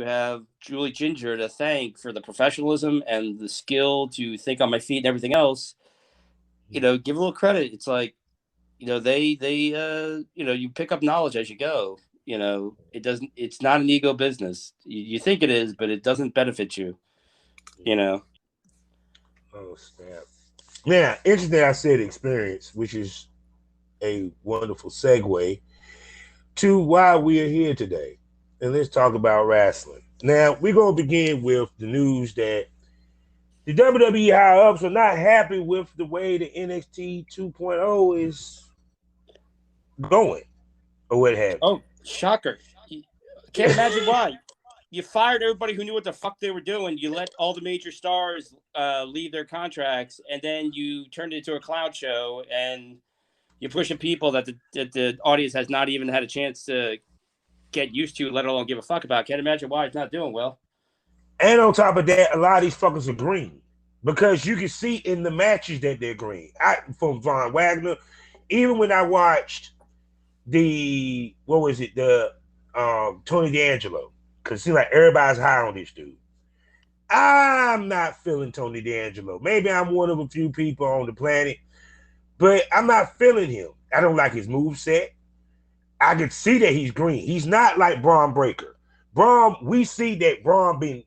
have Julie Ginger to thank for the professionalism and the skill to think on my feet and everything else. Give a little credit. It's like, you pick up knowledge as you go. It's not an ego business. You think it is, but it doesn't benefit you. Oh, snap. Now, interesting I said experience, which is a wonderful segue to why we are here today. And let's talk about wrestling. Now, we're going to begin with the news that the WWE higher ups are not happy with the way the NXT 2.0 is going, or what have you. Oh, shocker. Can't imagine why. You fired everybody who knew what the fuck they were doing. You let all the major stars leave their contracts, and then you turned it into a clown show, and you're pushing people that the audience has not even had a chance to get used to, let alone give a fuck about. Can't imagine why it's not doing well. And on top of that, a lot of these fuckers are green because you can see in the matches that they're green. From Von Wagner, even when I watched the Tony D'Angelo, because it seems like everybody's high on this dude. I'm not feeling Tony D'Angelo. Maybe I'm one of a few people on the planet, but I'm not feeling him. I don't like his moveset. I can see that he's green. He's not like Braun Breaker. We see that Braun been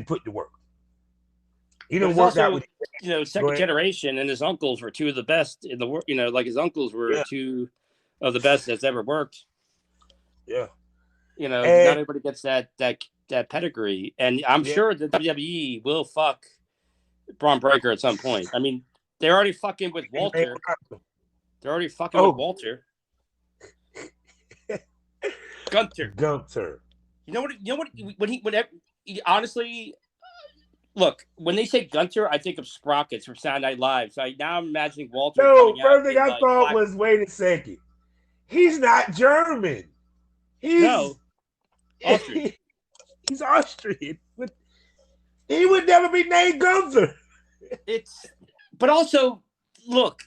put to work. He didn't work out with second generation, and his uncles were two of the best in the world. Like his uncles were two of the best that's ever worked. Yeah. Not everybody gets that pedigree, and I'm sure the WWE will fuck Braun Breaker at some point. I mean, they're already fucking with Walter. They're already fucking with Walter. Gunther. You know what? Honestly, look, when they say Gunther, I think of Sprockets from Saturday Night Live. So now I'm imagining Walter. No, first thing I thought was, wait a second, he's not German. He's Austrian. He's Austrian. He would never be named Gunther. But also, look,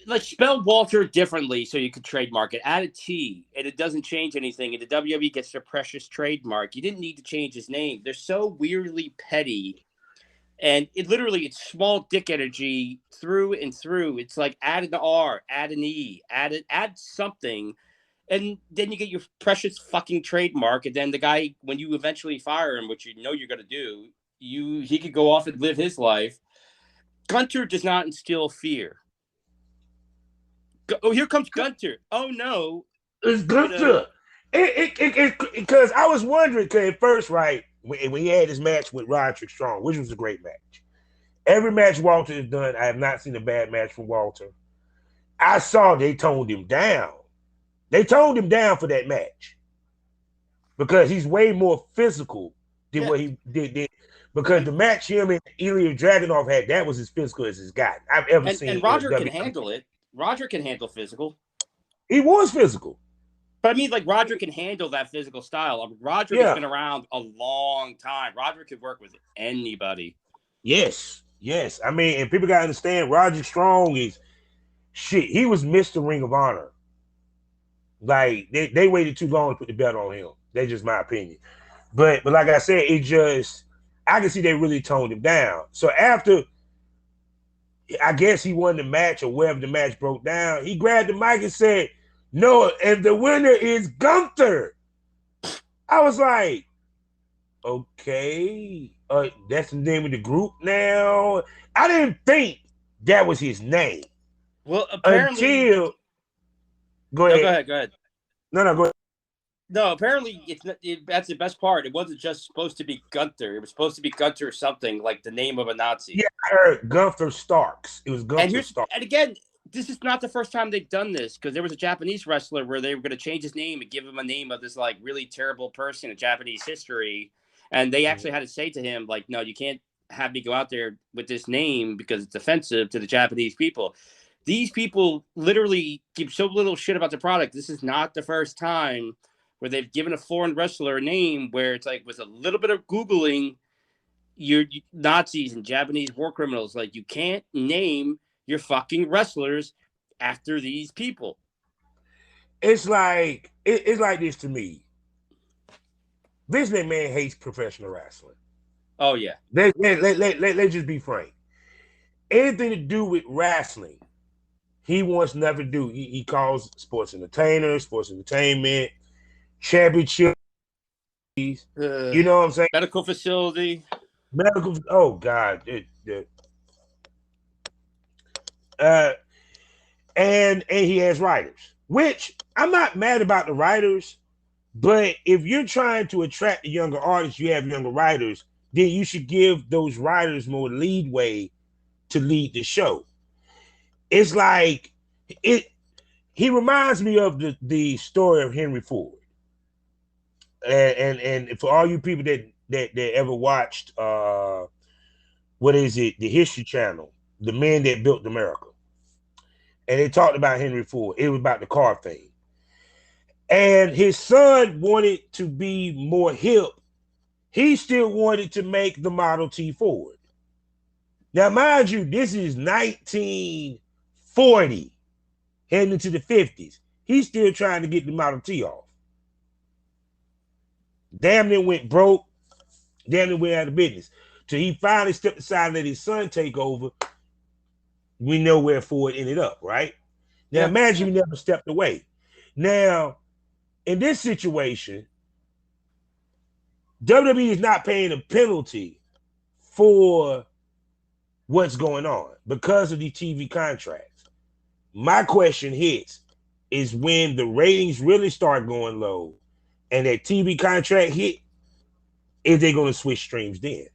let's spell Walter differently so you could trademark it. Add a T, and it doesn't change anything. And the WWE gets their precious trademark. You didn't need to change his name. They're so weirdly petty. And it's small dick energy through and through. It's like add an R, add an E, add something. And then you get your precious fucking trademark. And then the guy, when you eventually fire him, which you know you're going to do, he could go off and live his life. Gunther does not instill fear. Oh, here comes Gunther. Oh, no. It's Gunther. Because I was wondering, because at first, right, when he had his match with Roderick Strong, which was a great match. Every match Walter has done, I have not seen a bad match from Walter. I saw they toned him down. They toned him down for that match because he's way more physical than what he did. Because the match him and Ilya Dragunov had, that was as physical as it's got. I've ever seen. And Roger can handle it. Roger can handle physical. He was physical. But I mean, like, Roger can handle that physical style. Roger has been around a long time. Roger could work with anybody. Yes. I mean, and people got to understand, Roger Strong is shit. He was Mr. Ring of Honor. Like, they waited too long to put the belt on him. That's just my opinion. But like I said, I can see they really toned him down. So after, I guess he won the match or wherever the match broke down, he grabbed the mic and said, "No, and the winner is Gunther." I was like, okay, that's the name of the group now. I didn't think that was his name. Well, apparently, go ahead. No, go ahead. No, go ahead. No, apparently that's the best part. It wasn't just supposed to be Gunther. It was supposed to be Gunther something, like the name of a Nazi. Yeah, I heard Gunther Starks. It was Gunther Starks. And again, this is not the first time they've done this, because there was a Japanese wrestler where they were going to change his name and give him a name of this like really terrible person in Japanese history. And they actually had to say to him, like, no, you can't have me go out there with this name because it's offensive to the Japanese people. These people literally give so little shit about the product. This is not the first time where they've given a foreign wrestler a name where it's like, with a little bit of Googling, your Nazis and Japanese war criminals, like, you can't name your fucking wrestlers after these people. It's like this to me. Vince McMahon hates professional wrestling. Oh yeah. Let's just be frank. Anything to do with wrestling, he wants never do. He calls sports entertainers, sports entertainment, championship. You know what I'm saying? Medical facility. Medical. Oh God. Uh, and he has writers, which I'm not mad about the writers, but if you're trying to attract the younger artists, you have younger writers, then you should give those writers more leadway to lead the show. It's like it. He reminds me of the story of Henry Ford, and for all you people that ever watched what is it, the History Channel, the men that built America, and they talked about Henry Ford. It was about the car thing, and his son wanted to be more hip. He still wanted to make the Model T Ford. Now, mind you, this is 1940, heading into the 50s. He's still trying to get the Model T off. Damn near went broke. Damn near went out of business. Till he finally stepped aside and let his son take over. We know where Ford ended up, right? Now, imagine he never stepped away. Now, in this situation, WWE is not paying a penalty for what's going on because of the TV contracts. My question hits is when the ratings really start going low and that TV contract hit, is they going to switch streams then?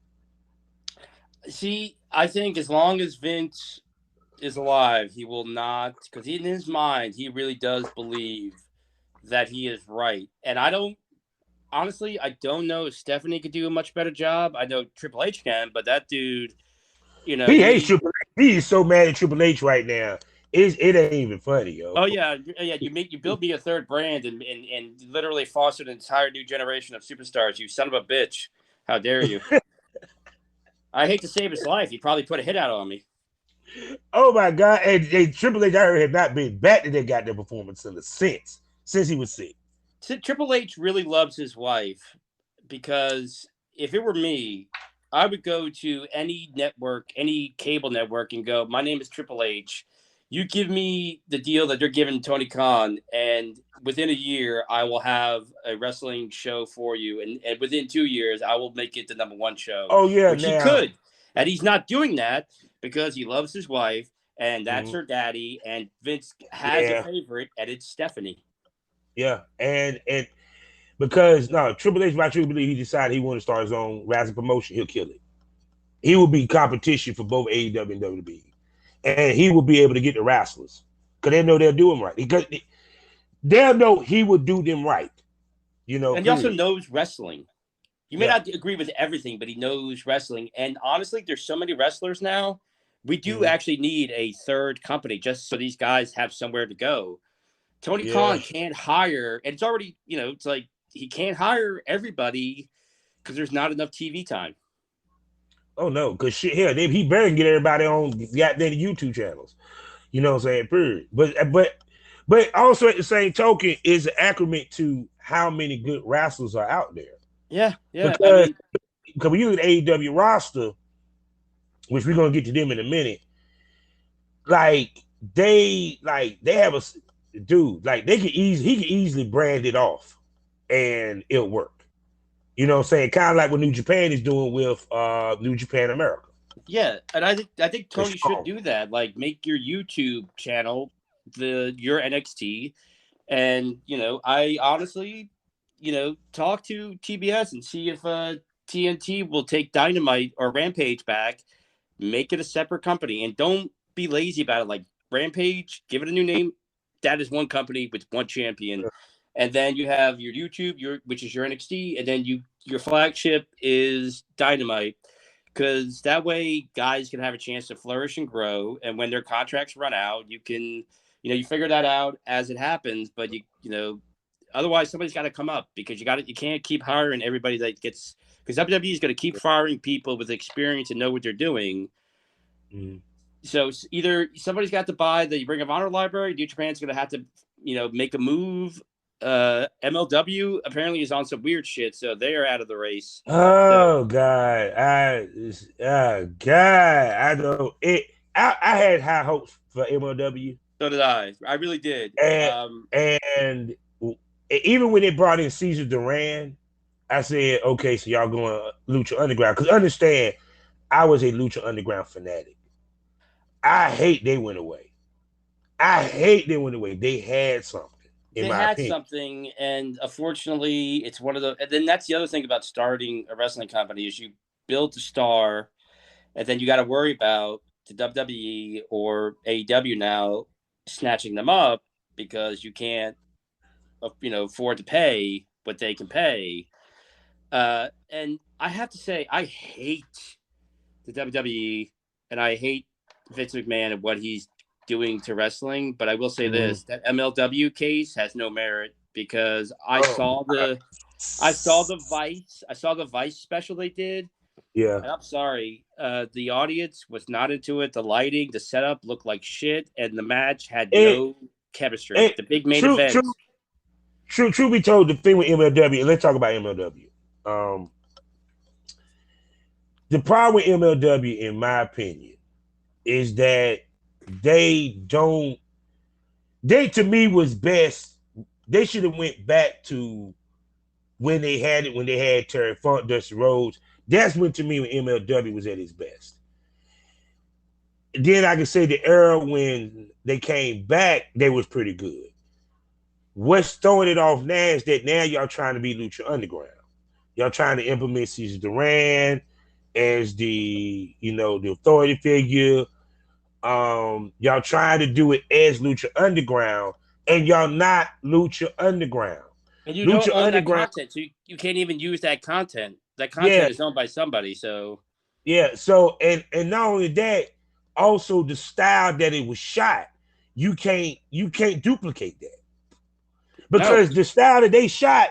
See, I think as long as Vince is alive, he will not, because in his mind, he really does believe that he is right. And I don't know if Stephanie could do a much better job. I know Triple H can, but that dude, he hates Triple H. He is so mad at Triple H right now. It ain't even funny, yo. Oh yeah. You built me a third brand and literally fostered an entire new generation of superstars. You son of a bitch! How dare you? I hate to save his life. He probably put a hit out on me. Oh my God! And Triple H, I heard, have not been back to that goddamn performance since he was sick. Triple H really loves his wife because if it were me, I would go to any network, any cable network, and go, "My name is Triple H. You give me the deal that you're giving Tony Khan, and within a year, I will have a wrestling show for you, and within 2 years, I will make it the #1 show." Oh yeah, which he could, and he's not doing that because he loves his wife, and that's her daddy, and Vince has a favorite, and it's Stephanie. Yeah, and because Triple H, I truly believe he decided he wanted to start his own wrestling promotion, he'll kill it. He will be competition for both AEW and WWE, and he will be able to get the wrestlers because they know they'll do him right. Because they'll know he will do them right. And he also knows wrestling. You may not agree with everything, but he knows wrestling. And honestly, there's so many wrestlers now. We do actually need a third company just so these guys have somewhere to go. Tony Khan can't hire, and it's already, it's like he can't hire everybody because there's not enough TV time. Oh no, because shit, hell, he better get everybody on goddamn YouTube channels. You know what I'm saying? Period. But also at the same token is an accurate to how many good wrestlers are out there. Yeah. Because we use the AEW roster, which we're gonna get to them in a minute. They have a dude, he can easily brand it off and it'll work. You know what I'm saying? Kind of like what New Japan is doing with New Japan America. Yeah, and I think Tony should do that. Like, make your YouTube channel your NXT, and I honestly, talk to TBS and see if TNT will take Dynamite or Rampage back, make it a separate company, and don't be lazy about it. Like Rampage, give it a new name. That is one company with one champion. And then you have your YouTube, which is your NXT, and then your flagship is Dynamite, because that way guys can have a chance to flourish and grow. And when their contracts run out, you can, you figure that out as it happens. But otherwise somebody's got to come up, because you can't keep hiring everybody that gets, because WWE is going to keep firing people with experience and know what they're doing. So either somebody's got to buy the Ring of Honor library, New Japan's going to have to, make a move MLW apparently is on some weird shit, so they are out of the race. So, Oh God, God, I don't. I had high hopes for MLW, so did I. I really did. and and even when they brought in Caesar Duran, I said, okay, so y'all going Lucha Underground? Because understand, I was a Lucha Underground fanatic. I hate they went away. I hate they went away. They had something, in they my had opinion. something, and unfortunately, it's one of the. And then that's the other thing about starting a wrestling company is you build the star, and then you got to worry about the WWE or AEW now snatching them up because you can't, afford to pay what they can pay. And I have to say, I hate the WWE, and I hate Vince McMahon and what he's doing to wrestling. But I will say this: that MLW case has no merit because Oh, I saw the Vice special they did, yeah. and I'm sorry, the audience was not into it. The lighting, the setup looked like shit, and the match had It, no chemistry. it, The big main true, event. true, true be told, the thing with MLW, and let's talk about MLW. Um, the problem with MLW, in my opinion, is that they don't. They to me was best. They should have went back to when they had it, when they had Terry Funk, Dusty Rhodes. That's when to me when MLW was at its best. Then I can say the era when they came back, they was pretty good. What's throwing it off now is that now y'all trying to be Lucha Underground. Y'all trying to implement Caesar Duran as the authority figure. Y'all trying to do it as Lucha Underground, and y'all not Lucha Underground. And you don't Lucha own that Underground, content, so you can't even use that content. That yeah, content is owned by somebody. So yeah. So and not only that, also the style that it was shot, you can't duplicate that no, because the style that they shot,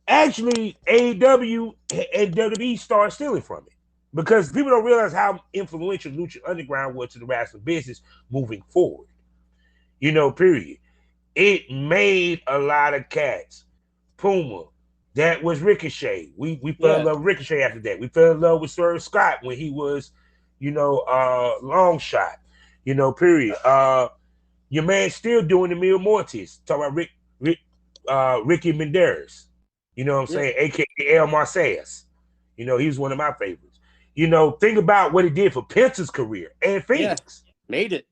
actually AEW and WWE started stealing from it because people don't realize how influential Lucha Underground was to the wrestling business moving forward. Period. It made a lot of cats. Puma, that was Ricochet. We fell in yeah, love with Ricochet after that. We fell in love with Swerve Scott when he was, long shot. Period. Your man still doing the Mil Mortis. Talk about Ricky Menderes. You know what I'm yeah, saying? AKA El Marseilles. He was one of my favorites. Think about what he did for Pence's career and yeah, Phoenix. made it.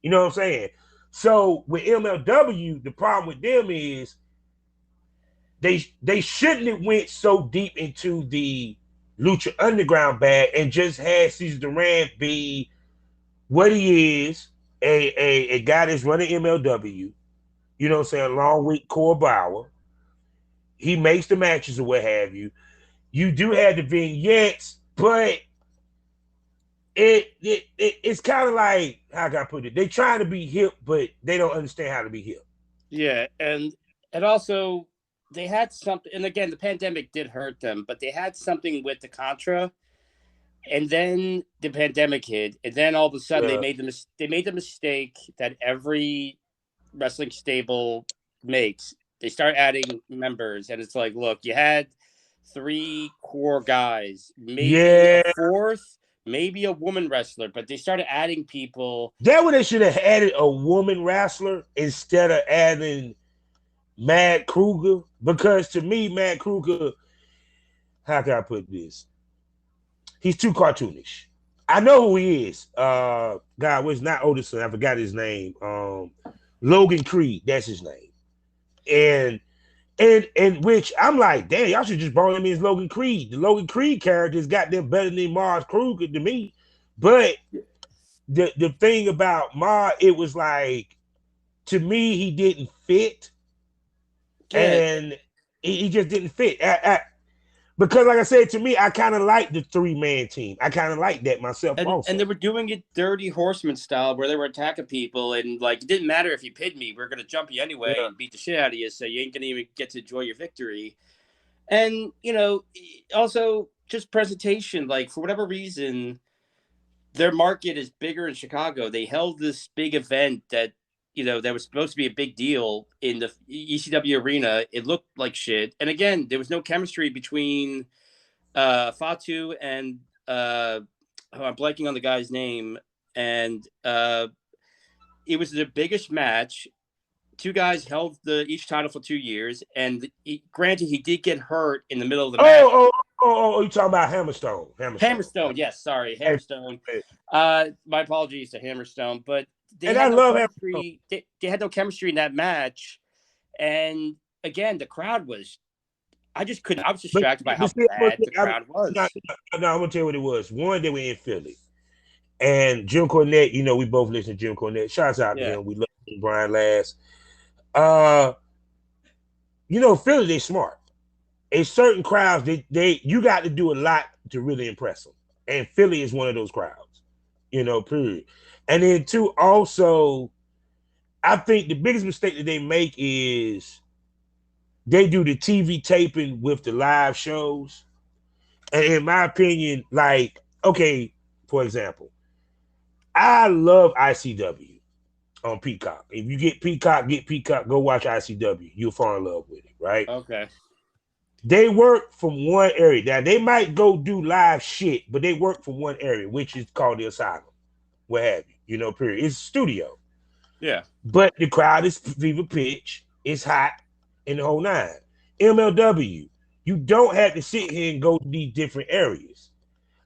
You know what I'm saying? So with MLW, the problem with them is they shouldn't have went so deep into the Lucha Underground bag and just had Caesar Duran be what he is, a guy that's running MLW, what I'm saying, along with Core Bauer. He makes the matches or what have you. You do have the vignettes, but it's kind of like, how can I put it? They trying to be hip, but they don't understand how to be hip. Yeah, and also they had something. And again, the pandemic did hurt them, but they had something with the Contra, and then the pandemic hit, and then all of a sudden Yeah. they made the mistake that every wrestling stable makes. They start adding members, and it's like, look, you had three core guys, maybe a Yeah. fourth, maybe a woman wrestler, but they started adding people. That when they should have added a woman wrestler instead of adding Mad Kruger. Because to me, Mad Kruger, how can I put this? He's too cartoonish. I know who he is. God, was not Odison. I forgot his name. Logan Creed, that's his name. And which I'm like, damn, y'all should just brought him in as Logan Creed. The Logan Creed characters got them better than Mars Kruger to me. But the thing about Mars, it was like, to me, he didn't fit, Yeah, and he just didn't fit. Because, like I said, to me, I kind of like the 3-man team. I kind of like that myself and they also. were doing it dirty horseman style where they were attacking people, and like it didn't matter if you pinned me, we're gonna jump you anyway Yeah. and beat the shit out of you, so you ain't gonna even get to enjoy your victory. And also just presentation, like for whatever reason, their market is bigger in Chicago. They held this big event that that was supposed to be a big deal in the ECW arena. It looked like shit. And again, there was no chemistry between Fatu and I'm blanking on the guy's name. And it was the biggest match. Two guys held each title for 2 years, and granted, he did get hurt in the middle of the match. You talking about Hammerstone? Hammerstone, yes, sorry, Hammerstone. My apologies to Hammerstone, but I love chemistry. They had no chemistry in that match, and again, the crowd was. I just couldn't. I was distracted by how bad the crowd was. No, I'm gonna tell you what it was. One, they were in Philly, and Jim Cornette. We both listen to Jim Cornette. Shouts out to him. We love Brian Last. Philly, they smart. In certain crowds, you got to do a lot to really impress them. And Philly is one of those crowds, period. And then two, also, I think the biggest mistake that they make is they do the TV taping with the live shows. And in my opinion, for example, I love ICW. On Peacock. If you get Peacock, go watch ICW. You'll fall in love with it, right? Okay. They work from one area. Now, they might go do live shit, but they work from one area, which is called the Asylum. What have you, period. It's a studio. Yeah. But the crowd is fever pitch. It's hot in the whole nine. MLW, you don't have to sit here and go to these different areas.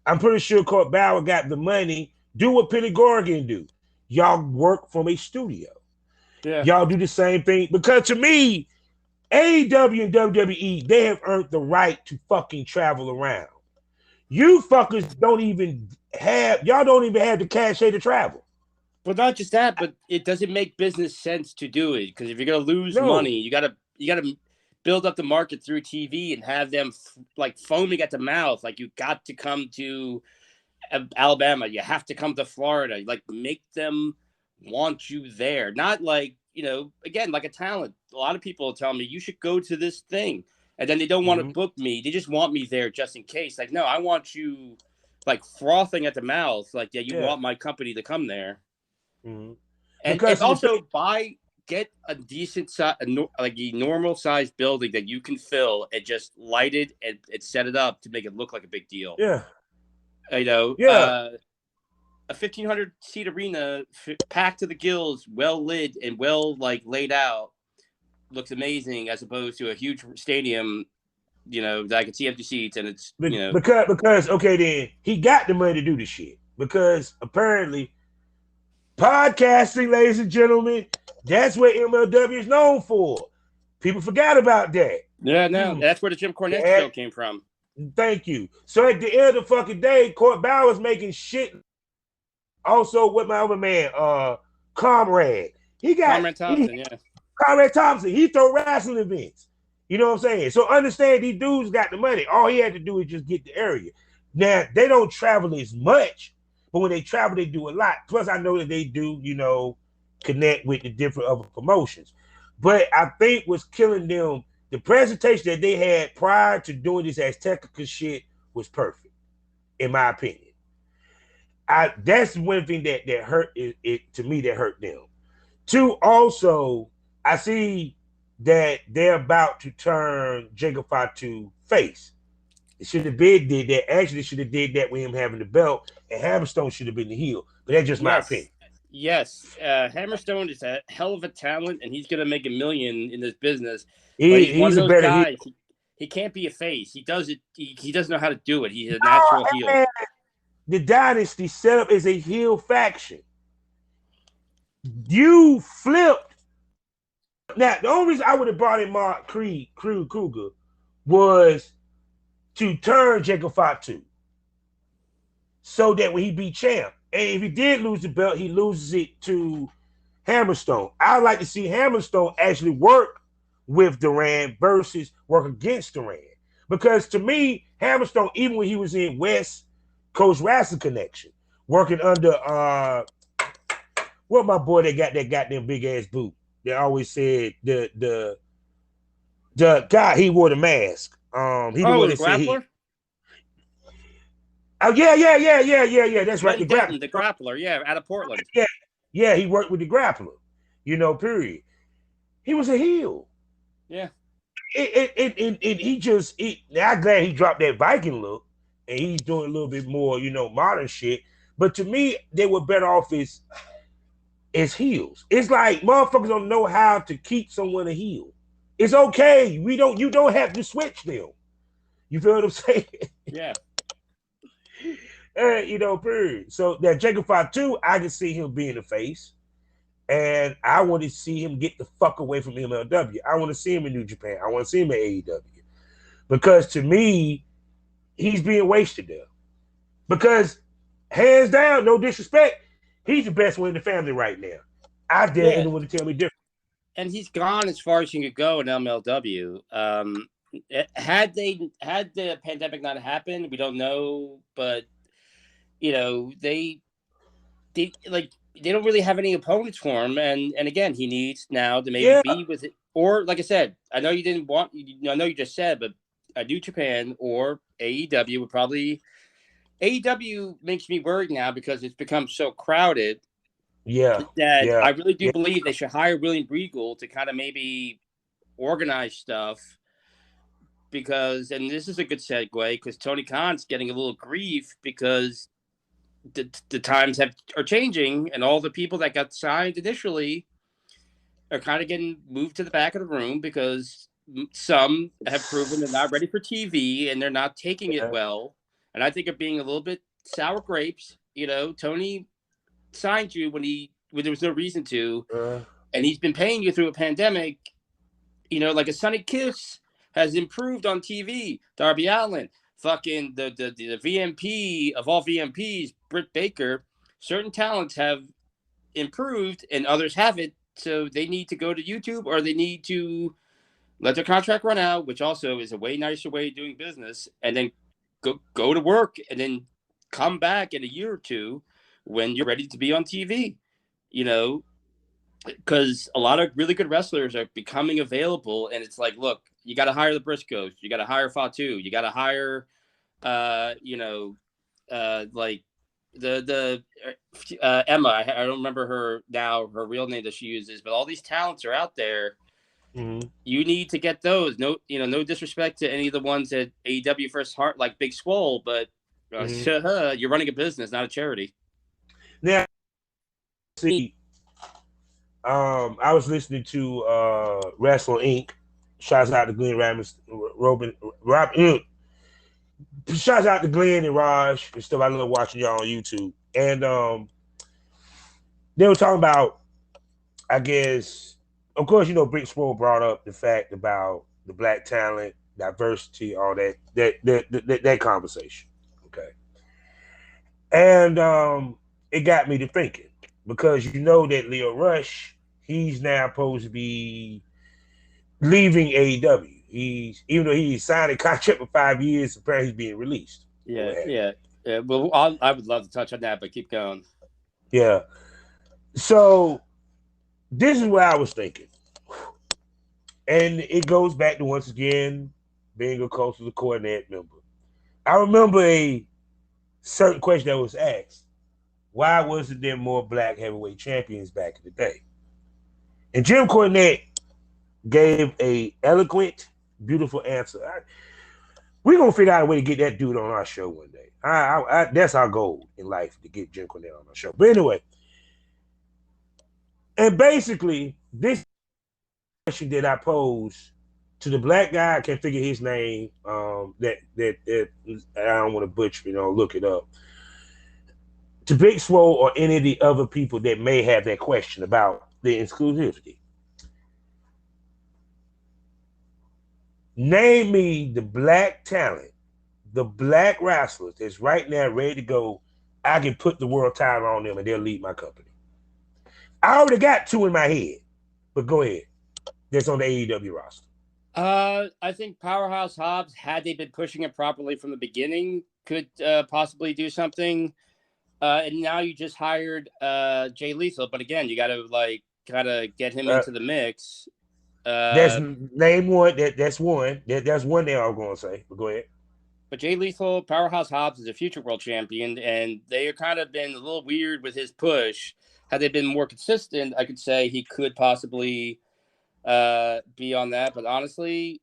I'm pretty sure Court Bauer got the money. Do what Billy Corgan do. Y'all work from a studio. Yeah. Y'all do the same thing. Because to me, AEW and WWE, they have earned the right to fucking travel around. You fuckers don't even have the cachet to travel. But not just that, but it doesn't make business sense to do it. Because if you're gonna lose money, you gotta build up the market through TV and have them foaming at the mouth. Like, you got to come to Alabama, you have to come to Florida, make them want you there. Not again, like a talent. A lot of people tell me you should go to this thing, and then they don't want to book me. They just want me there just in case. No, I want you frothing at the mouth. Want my company to come there. Mm-hmm. And also get a decent size, a normal sized building that you can fill and just light it and set it up to make it look like a big deal. Yeah. A 1,500 seat arena packed to the gills, well lit and well laid out, looks amazing, as opposed to a huge stadium, that I can see empty seats, and it's because okay, then he got the money to do the shit, because apparently podcasting, ladies and gentlemen, that's what MLW is known for. People forgot about that. Yeah, no, that's where the Jim Cornette show came from. Thank you. So at the end of the fucking day, Court Bauer's making shit. Also with my other man, Comrade. Comrade Thompson, Comrade Thompson. He throw wrestling events. You know what I'm saying? So understand, these dudes got the money. All he had to do is just get the area. Now, they don't travel as much, but when they travel, they do a lot. Plus, I know that they do, connect with the different other promotions. But I think what's killing them, the presentation that they had prior to doing this Azteca shit was perfect, in my opinion. That's one thing that hurt it to me, that hurt them. Two, also, I see that they're about to turn Jacob Fatu face. It should have been did that. Actually, should have did that with him having the belt, and Hammerstone should have been the heel. But that's just my opinion. Yes, Hammerstone is a hell of a talent, and he's gonna make $1 million in this business. He's one of those guys. Heel. He can't be a face. He does it. He doesn't know how to do it. He's a natural heel. Man. The Dynasty set up as a heel faction. You flipped. Now, the only reason I would have brought in Mark Kruger was to turn Jacob Fatu, so that when he beat champ, and if he did lose the belt, he loses it to Hammerstone. I'd like to see Hammerstone actually work with Duran versus work against Duran. Because to me, Hammerstone, even when he was in West Coast Wrestling Connection, working under what my boy that got that goddamn big ass boot. They always said the guy, he wore the mask. He the grappler? Yeah. That's right. The grappler, out of Portland. Yeah, he worked with the grappler. Period. He was a heel. Yeah. I'm glad he dropped that Viking look and he's doing a little bit more, modern shit. But to me, they were better off as heels. It's like motherfuckers don't know how to keep someone a heel. It's okay. You don't have to switch them. You feel what I'm saying? Yeah. Period. So that Jacob 2, I can see him being the face. And I want to see him get the fuck away from MLW. I want to see him in New Japan. I want to see him in AEW. Because to me, he's being wasted there. Because hands down, no disrespect, he's the best one in the family right now. I dare anyone to tell me different. And he's gone as far as you could go in MLW. Had the pandemic not happened, we don't know, but they don't really have any opponents for him, and again, he needs now to maybe be with it, or like I said, I know you didn't want, I know you just said, but New Japan or AEW would probably. AEW makes me worried now because it's become so crowded. That I really do believe they should hire William Regal to kind of maybe organize stuff. Because, and this is a good segue, because Tony Khan's getting a little grief because the times are changing, and all the people that got signed initially are kind of getting moved to the back of the room because some have proven they're not ready for TV and they're not taking it well. And I think of being a little bit sour grapes. Tony signed you when there was no reason to, and he's been paying you through a pandemic. Like a Sonny Kiss has improved on TV. Darby Allin, fucking the VMP of all VMPs, Britt Baker. Certain talents have improved and others haven't. So they need to go to YouTube, or they need to let their contract run out, which also is a way nicer way of doing business, and then go to work, and then come back in a year or two when you're ready to be on TV. Because a lot of really good wrestlers are becoming available, and it's like, look, you got to hire the Briscoes, you got to hire Fatu, you got to hire, like the Emma. I don't remember her real name that she uses, but all these talents are out there. Mm-hmm. You need to get those. No disrespect to any of the ones at AEW First Heart, like Big Swole, but you're running a business, not a charity. Now, see, I was listening to Wrestle Inc. Shouts out to Glenn shouts out to Glenn and Raj and stuff. I love watching y'all on YouTube. And they were talking about, I guess, of course, Brick Swole brought up the fact about the black talent, diversity, all that conversation. Okay. And it got me to thinking, because that Leo Rush, he's now supposed to be leaving AEW. Even though he signed a contract for 5 years, apparently he's being released. Yeah. Well, I would love to touch on that, but keep going. Yeah. So this is what I was thinking, and it goes back to, once again, being a Culture Coordinate member. I remember a certain question that was asked: why wasn't there more black heavyweight champions back in the day? And Jim Cornette gave a eloquent, beautiful answer. We're gonna figure out a way to get that dude on our show one day. That's our goal in life, to get Jim Cornette on our show. But anyway, and basically, this question that I posed to the black guy, I can't figure his name. That I don't want to butcher. Look it up. To Big Swole or any of the other people that may have that question about the exclusivity. Name me the black talent, the black wrestlers that's right now ready to go. I can put the world title on them and they'll lead my company. I already got two in my head, but go ahead. That's on the AEW roster. I think Powerhouse Hobbs, had they been pushing it properly from the beginning, could possibly do something. And now you just hired Jay Lethal, but again, you got to kind of get him into the mix. That's name one. That's one. That's one thing I was going to say. But go ahead. But Jay Lethal, Powerhouse Hobbs is a future world champion, and they have kind of been a little weird with his push. Had they been more consistent, I could say he could possibly be on that. But honestly,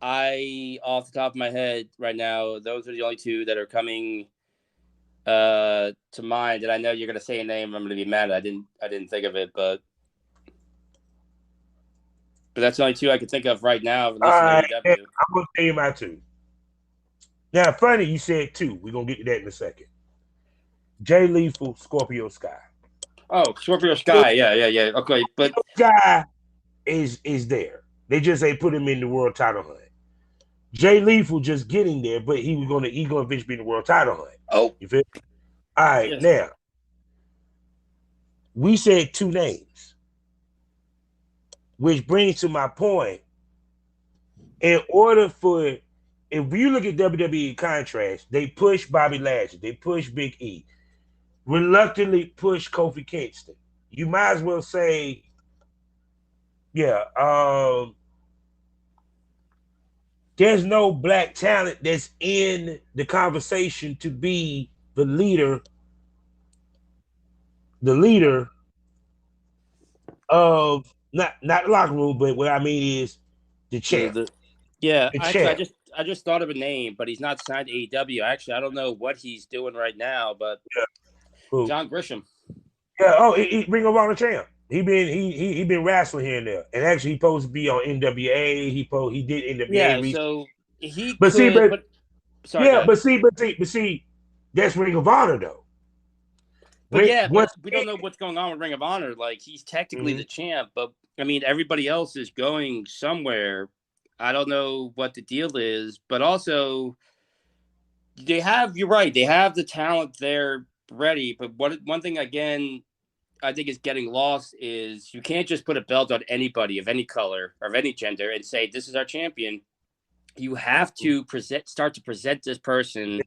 off the top of my head right now, those are the only two that are coming to mind. And I know you're going to say a name. I'm going to be mad. I didn't think of it, but that's the only two I can think of right now. All right, AEW. I'm going to tell you my two. Now, funny you said two. We're going to get to that in a second. Jay Lethal, Scorpio Sky. Oh, Scorpio Sky. Yeah. Okay, but Sky is there. They just ain't put him in the world title hunt. Jay Lethal just getting there, but he gonna eventually be in the world title hunt. Oh, you feel? All right, yes. Now we said two names, which brings to my point. In order for, if you look at WWE contracts, they push Bobby Lashley, they push Big E, reluctantly push Kofi Kingston. You might as well say, there's no black talent that's in the conversation to be the leader of not the locker room, but what I mean is the champ. I just thought of a name, but he's not signed to AEW. Actually, I don't know what he's doing right now, but John Grisham. Yeah, he Ring of Honor champ. He been wrestling here and there, and actually he supposed to be on NWA. He did NWA. Yeah, so he. But could, but see, that's Ring of Honor though. But we don't know what's going on with Ring of Honor. Like, he's technically the champ, but I mean, everybody else is going somewhere. I don't know what the deal is, but also you're right, they have the talent there ready. But one thing, again, I think is getting lost is you can't just put a belt on anybody of any color or of any gender and say, this is our champion. You have to start to present this person.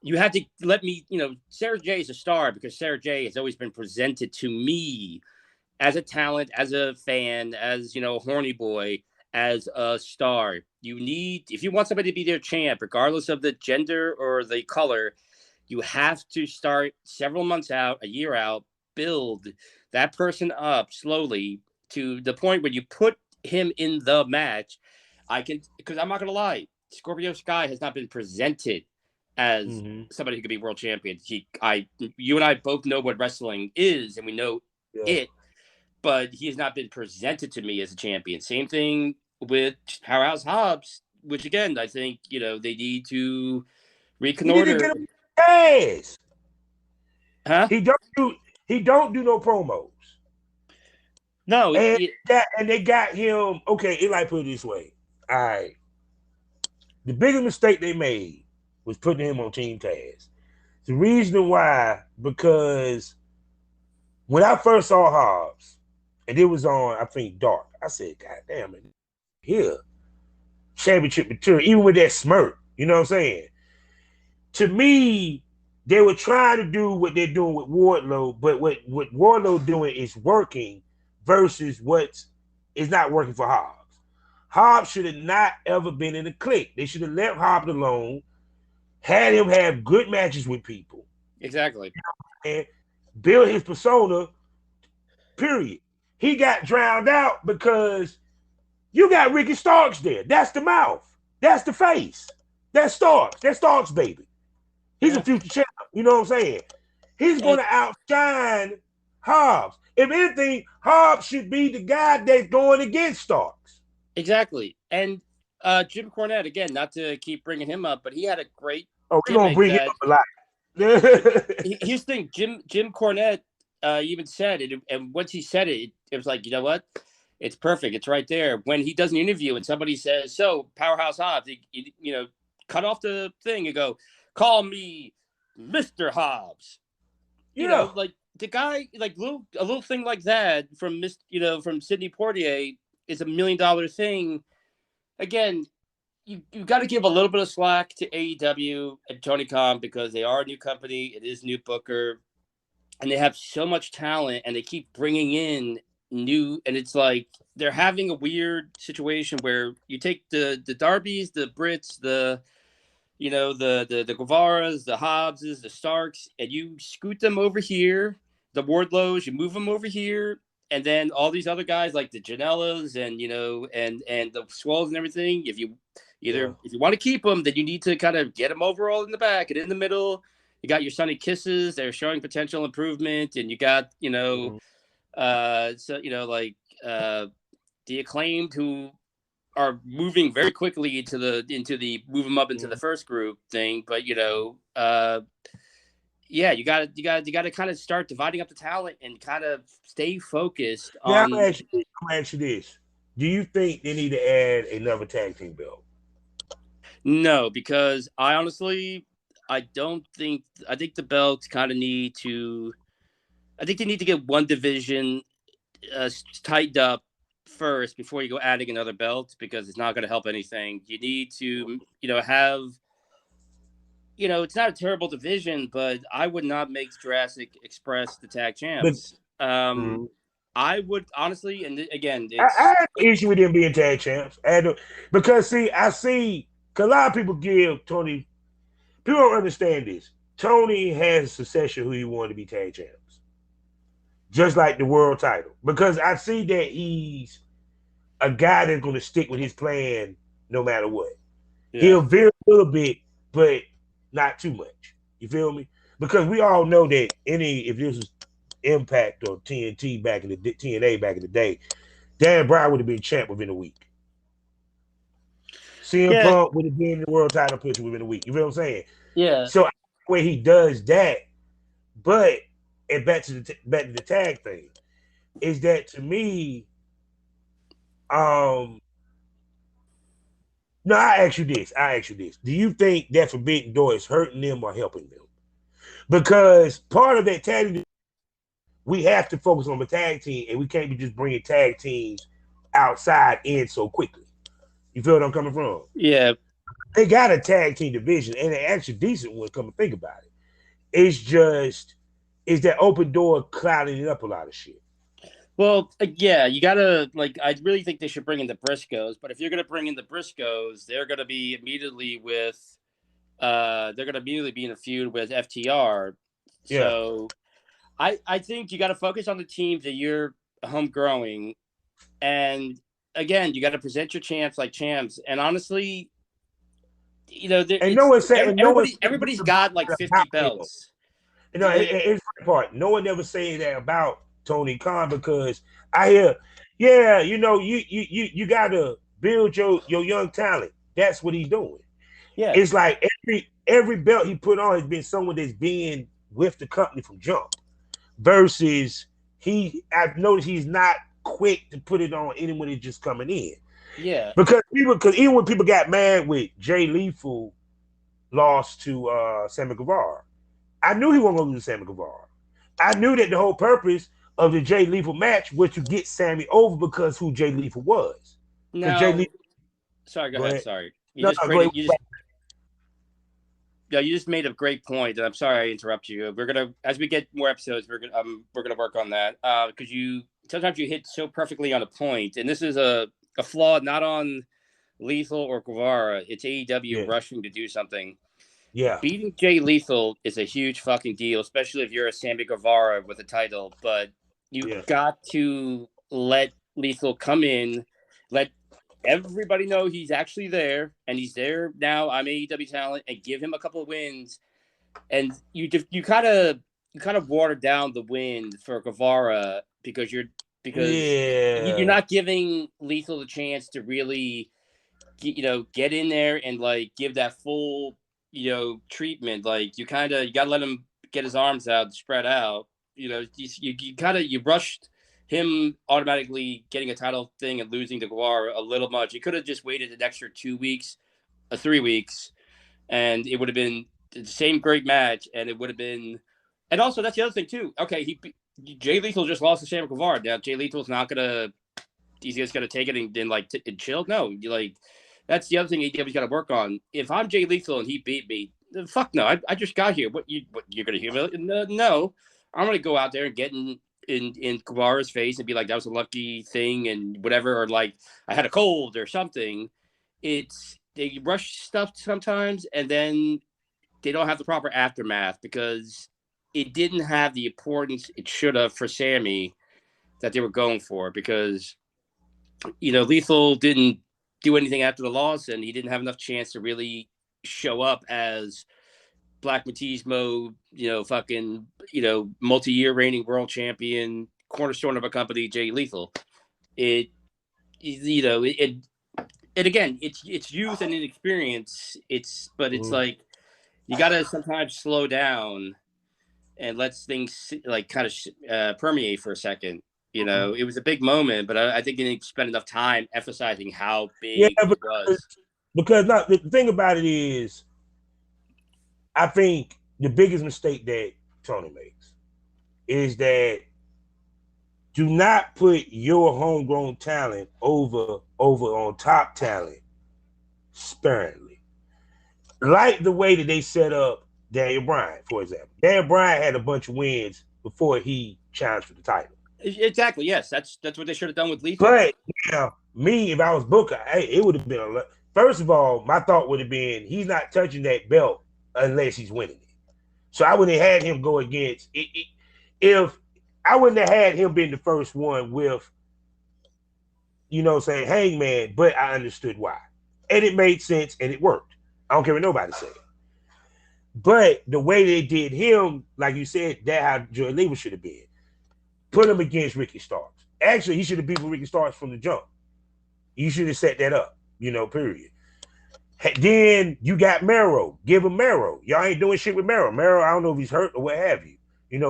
You have to let me, Sarah J is a star because Sarah J has always been presented to me as a talent, as a fan, as, a horny boy, as a star. If you want somebody to be their champ, regardless of the gender or the color, you have to start several months out, a year out, build that person up slowly to the point where you put him in the match. Because I'm not going to lie, Scorpio Sky has not been presented as somebody who could be world champion. You and I both know what wrestling is, and we know it, but he has not been presented to me as a champion. Same thing with Powerhouse Hobbs, which again, I think, they need to reconnoiter. Huh? He don't do no promos. No, and they got him. Okay, like put it this way. All right, the biggest mistake they made was putting him on Team Taz. The reason why, because when I first saw Hobbs, and it was on, I think, Dark, I said, God damn it, here, championship material, even with that smirk, you know what I'm saying? To me, they were trying to do what they're doing with Wardlow, but what Wardlow doing is working versus what is not working for Hobbs. Hobbs should have not ever been in a clique. They should have left Hobbs alone, had him have good matches with people. Exactly. And build his persona, period. He got drowned out because you got Ricky Starks there. That's the mouth. That's the face. That's Starks. That's Starks, baby. He's a future champ. You know what I'm saying? He's going to outshine Hobbs. If anything, Hobbs should be the guy that's going against Starks. Exactly. And Jim Cornette, again, not to keep bringing him up, but he had a great. Oh, we're going to bring him up a lot. Here's the thing. Jim Cornette even said it. And once he said it, it was like, you know what? It's perfect. It's right there. When he does an interview and somebody says, so Powerhouse Hobbs, cut off the thing and go, call me Mr. Hobbs. Like the guy, like a little thing like that from from Sidney Poitier is $1 million thing. Again, you got to give a little bit of slack to AEW and Tony Khan because they are a new company. It is new booker, and they have so much talent, and they keep bringing in new. And it's like they're having a weird situation where you take the Darbys, the Brits, the the Guevaras, the Hobbses, the Starks, and you scoot them over here. The Wardlows, you move them over here, and then all these other guys like the Janellas and the Swells and everything. If you want to keep them, then you need to kind of get them over all in the back and in the middle. You got your Sunny Kisses; they're showing potential improvement, and you got the Acclaimed who are moving very quickly into the move them up into the first group thing. But you got to kind of start dividing up the talent and kind of stay focused Now on. I'm gonna ask you this: do you think they need to add another tag team belt? No, because I don't think I think the belts kind of need to. I think they need to get one division tightened up first before you go adding another belt, because it's not going to help anything. You need to have. It's not a terrible division, but I would not make Jurassic Express the tag champs. I would honestly, and again, I have an issue with them being tag champs. Because a lot of people give Tony. People don't understand this. Tony has a successor who he wanted to be tag champs, just like the world title. Because I see that he's a guy that's going to stick with his plan no matter what. Yeah. He'll vary a little bit, but not too much. You feel me? Because we all know that if this was Impact or TNA back in the day, Dan Bryan would have been champ within a week. CM Punk would have been in the world title picture within a week. You feel what I'm saying? Yeah. So the way he does that, but and back to the tag thing, is that to me, no, I ask you this. Do you think that Forbidden Door is hurting them or helping them? Because part of that tag, we have to focus on the tag team, and we can't be just bringing tag teams outside in so quickly. You feel what I'm coming from? Yeah. They got a tag team division, and an actually decent one, come to think about it. It's that open door clouding it up a lot of shit. Well, yeah, you gotta I really think they should bring in the Briscoes, but if you're gonna bring in the Briscoes, they're gonna be immediately in a feud with FTR. Yeah. So I think you gotta focus on the teams that you're home growing, and again, you gotta present your champs like champs. And honestly, everybody's got like 50 belts. It's the part. No one ever say that about Tony Khan, because I hear, you gotta build your young talent. That's what he's doing. Yeah, it's like every belt he put on has been someone that's been with the company from jump. Versus I've noticed he's not quick to put it on anyone that's just coming in. Yeah, because even when people got mad with Jay Lethal lost to Sammy Guevara, I knew he wasn't going to lose to Sammy Guevara. I knew that the whole purpose of the Jay Lethal match was to get Sammy over because who Jay Lethal was. No, sorry, go ahead. Sorry, you just made a great point, and I'm sorry I interrupt you. We're gonna, as we get more episodes, we're gonna work on that because sometimes you hit so perfectly on a point, and this is a flaw not on Lethal or Guevara. It's AEW rushing to do something. Yeah, beating Jay Lethal is a huge fucking deal, especially if you're a Sammy Guevara with a title. But you got to let Lethal come in, let everybody know he's actually there, and he's there now. I'm AEW talent, and give him a couple of wins. And you kind of watered down the win for Guevara because you're not giving Lethal the chance to really get in there and give that full treatment. You gotta let him get his arms out, spread out. You rushed him automatically getting a title thing and losing to Guevara a little much. You could have just waited an extra 2 weeks, 3 weeks, and it would have been the same great match. And it would have been, and also that's the other thing too. Okay, Jay Lethal just lost to Sammy Guevara. Now Jay Lethal's not gonna, he's just gonna take it and chill. No, that's the other thing AEW's got to work on. If I'm Jay Lethal and he beat me, fuck no. I just got here. What you're going to humiliate? No, I'm going to go out there and get in Guevara's face and be like, that was a lucky thing and whatever, or I had a cold or something. It's they rush stuff sometimes, and then they don't have the proper aftermath because it didn't have the importance it should have for Sammy that they were going for. Because Lethal didn't do anything after the loss, and he didn't have enough chance to really show up as Black Matismo, fucking, multi-year reigning world champion, cornerstone of a company, Jay Lethal. It again, it's youth and inexperience. But it's like you gotta sometimes slow down and let things like kind of permeate for a second. It was a big moment, but I think they didn't spend enough time emphasizing how big it was. Because the thing about it is, I think the biggest mistake that Tony makes is that do not put your homegrown talent over on top talent sparingly. Like the way that they set up Daniel Bryan, for example. Daniel Bryan had a bunch of wins before he challenged for the title. Exactly. Yes, that's what they should have done with Lethal. But me, if I was Booker, it would have been first of all, my thought would have been he's not touching that belt unless he's winning it. So I wouldn't have had him go against if I wouldn't have had him been the first one with, saying Hangman, but I understood why. And it made sense and it worked. I don't care what nobody said. But the way they did him, like you said, that's how Joey Lethal should have been. Put him against Ricky Starks. Actually, he should have beaten Ricky Starks from the jump. You should have set that up, period. Then you got Mero. Give him Mero. Y'all ain't doing shit with Mero. Mero, I don't know if he's hurt or what have you.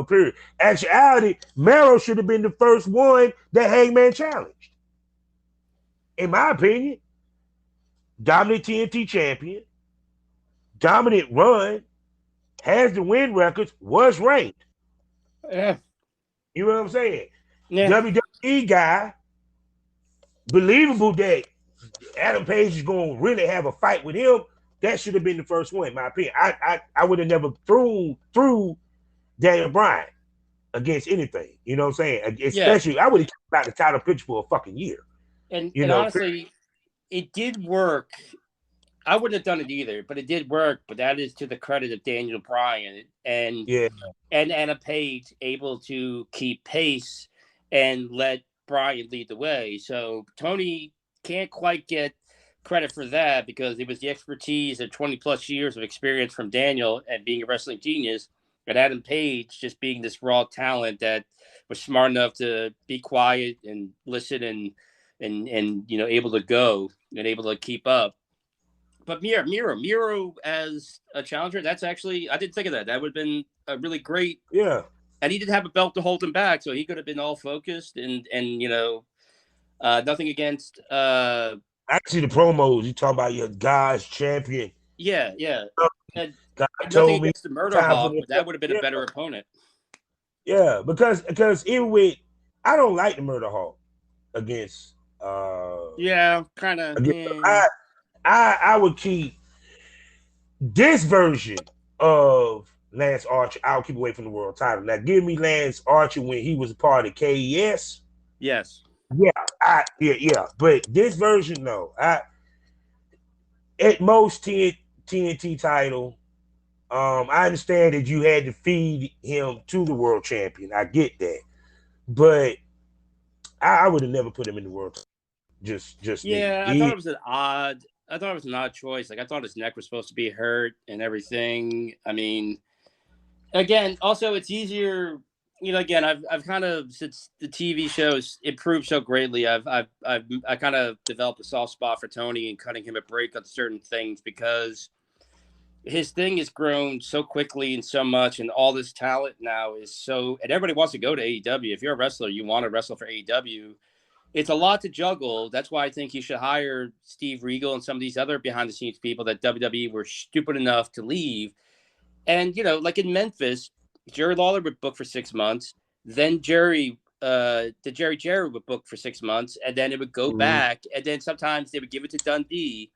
Period. Actuality, Mero should have been the first one that Hangman challenged. In my opinion, dominant TNT champion, dominant run, has the win records, was ranked. Yeah. You know what I'm saying? Yeah. WWE guy, believable that Adam Page is going to really have a fight with him. That should have been the first one, in my opinion. I would have never threw Daniel Bryan against anything. You know what I'm saying? Especially, I would have talked about the title picture for a fucking year. And honestly, it did work. I wouldn't have done it either, but it did work. But that is to the credit of Daniel Bryan and Anna Page able to keep pace and let Bryan lead the way. So Tony can't quite get credit for that because it was the expertise of 20 plus years of experience from Daniel and being a wrestling genius, and Adam Page just being this raw talent that was smart enough to be quiet and listen and able to go and able to keep up. But Miro as a challenger, that's actually, I didn't think of that. That would have been a really great. Yeah. And he didn't have a belt to hold him back, so he could have been all focused and nothing against. Actually, the promos you talk about your God's champion. Yeah. And God nothing against the Murder Hawk, but that would have been a better opponent. Yeah, because even with, I don't like the Murder Hawk against. Yeah, kind of. I would keep this version of Lance Archer. I'll keep away from the world title. Now, give me Lance Archer when he was a part of KES. Yes. Yeah. But this version, no. At most TNT title. I understand that you had to feed him to the world champion. I get that, but I would have never put him in the world title. Just yeah. I thought it was an odd choice. Like I thought his neck was supposed to be hurt and everything. I mean, again, also it's easier. Again, I've kind of, since the TV shows improved so greatly, I kind of developed a soft spot for Tony and cutting him a break on certain things because his thing has grown so quickly and so much, and all this talent now is so, and everybody wants to go to AEW. If you're a wrestler, you want to wrestle for AEW. It's a lot to juggle. That's why I think you should hire Steve Regal and some of these other behind the scenes people that WWE were stupid enough to leave. And, like in Memphis, Jerry Lawler would book for 6 months. Then Jerry would book for 6 months, and then it would go back. And then sometimes they would give it to Dundee.